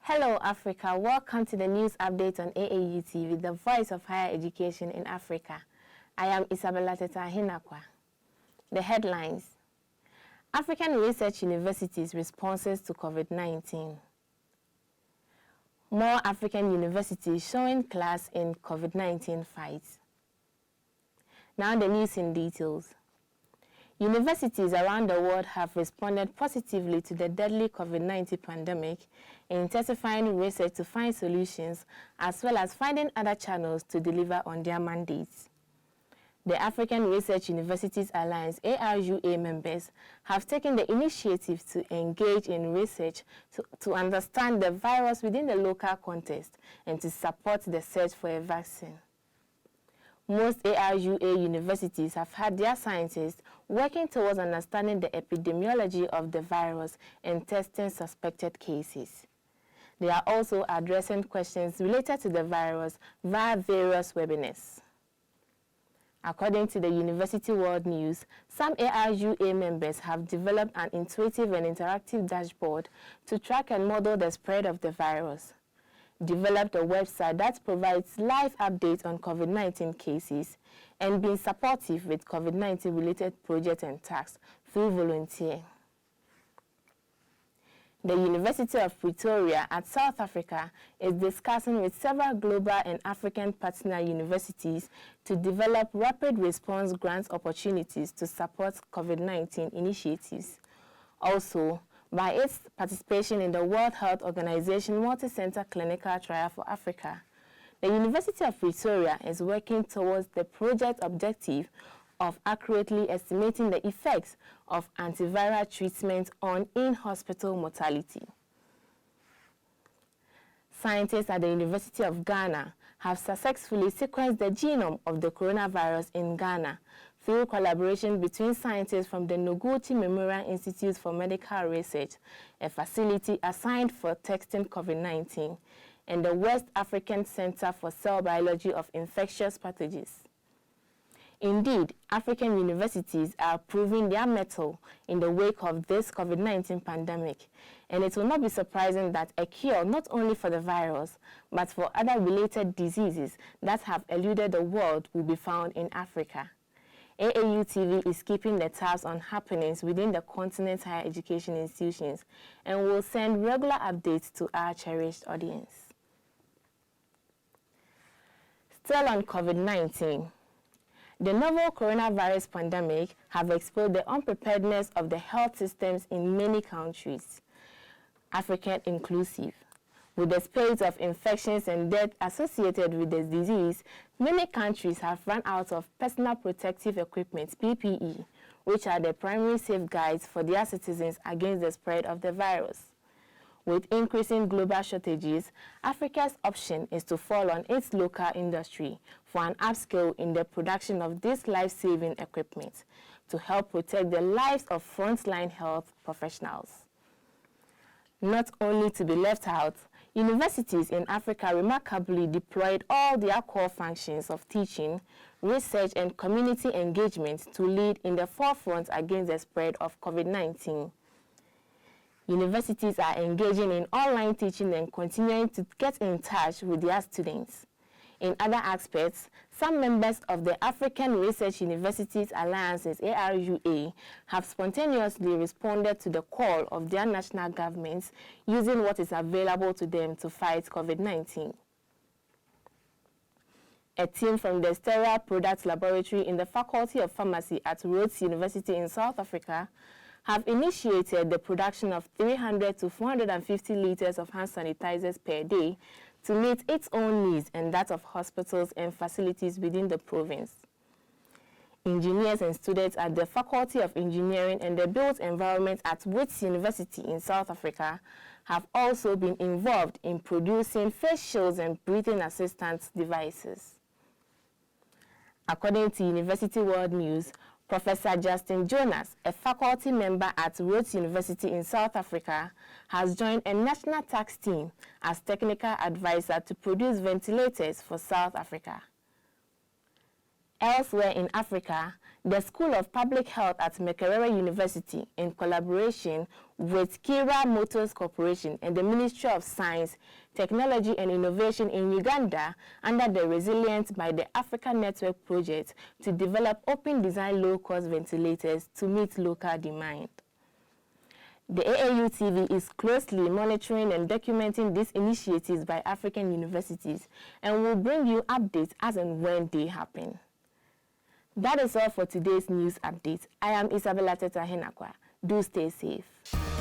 Hello Africa, welcome to the news update on AAU TV, the voice of higher education in Africa. I am Isabella Teta Hinakwa. The headlines: African Research Universities responses to COVID-19. More African universities showing class in COVID-19 fights. Now the news in details. Universities around the world have responded positively to the deadly COVID-19 pandemic, intensifying research to find solutions, as well as finding other channels to deliver on their mandates. The African Research Universities Alliance AAU members have taken the initiative to engage in research to understand the virus within the local context and to support the search for a vaccine. Most AAU universities have had their scientists working towards understanding the epidemiology of the virus and testing suspected cases. They are also addressing questions related to the virus via various webinars. According to the University World News, some AAU members have developed an intuitive and interactive dashboard to track and model the spread of the virus, developed a website that provides live updates on COVID-19 cases, and been supportive with COVID-19 related projects and tasks through volunteer. The University of Pretoria at South Africa is discussing with several global and African partner universities to develop rapid response grant opportunities to support COVID-19 initiatives. Also, by its participation in the World Health Organization Multi-Center Clinical Trial for Africa, the University of Pretoria is working towards the project objective of accurately estimating the effects of antiviral treatment on in-hospital mortality. Scientists at the University of Ghana have successfully sequenced the genome of the coronavirus in Ghana through collaboration between scientists from the Noguchi Memorial Institute for Medical Research, a facility assigned for testing COVID-19, and the West African Center for Cell Biology of Infectious Pathogens. Indeed, African universities are proving their mettle in the wake of this COVID-19 pandemic, and it will not be surprising that a cure not only for the virus, but for other related diseases that have eluded the world will be found in Africa. AAU TV is keeping the tabs on happenings within the continent's higher education institutions and will send regular updates to our cherished audience. Still on COVID-19, the novel coronavirus pandemic have exposed the unpreparedness of the health systems in many countries, African inclusive. With the spate of infections and death associated with the disease, many countries have run out of personal protective equipment, PPE, which are the primary safeguards for their citizens against the spread of the virus. With increasing global shortages, Africa's option is to fall on its local industry for an upscale in the production of this life-saving equipment to help protect the lives of frontline health professionals. Not only to be left out, universities in Africa remarkably deployed all their core functions of teaching, research, and community engagement to lead in the forefront against the spread of COVID-19. Universities are engaging in online teaching and continuing to get in touch with their students. In other aspects, some members of the African Research Universities Alliance's ARUA have spontaneously responded to the call of their national governments using what is available to them to fight COVID-19. A team from the Sterile Products Laboratory in the Faculty of Pharmacy at Rhodes University in South Africa have initiated the production of 300 to 450 liters of hand sanitizers per day to meet its own needs and that of hospitals and facilities within the province. Engineers and students at the Faculty of Engineering and the Built Environment at Wits University in South Africa have also been involved in producing face shields and breathing assistance devices. According to University World News, Professor Justin Jonas, a faculty member at Rhodes University in South Africa, has joined a national task team as technical advisor to produce ventilators for South Africa. Elsewhere in Africa, The School of Public Health at Makerere University, in collaboration with Kira Motors Corporation and the Ministry of Science, Technology and Innovation in Uganda, under the Resilient by the Africa Network project, to develop open design low-cost ventilators to meet local demand. The AAU TV is closely monitoring and documenting these initiatives by African universities and will bring you updates as and when they happen. That is all for today's news update. I am Isabella Teta Henakwa. Do stay safe.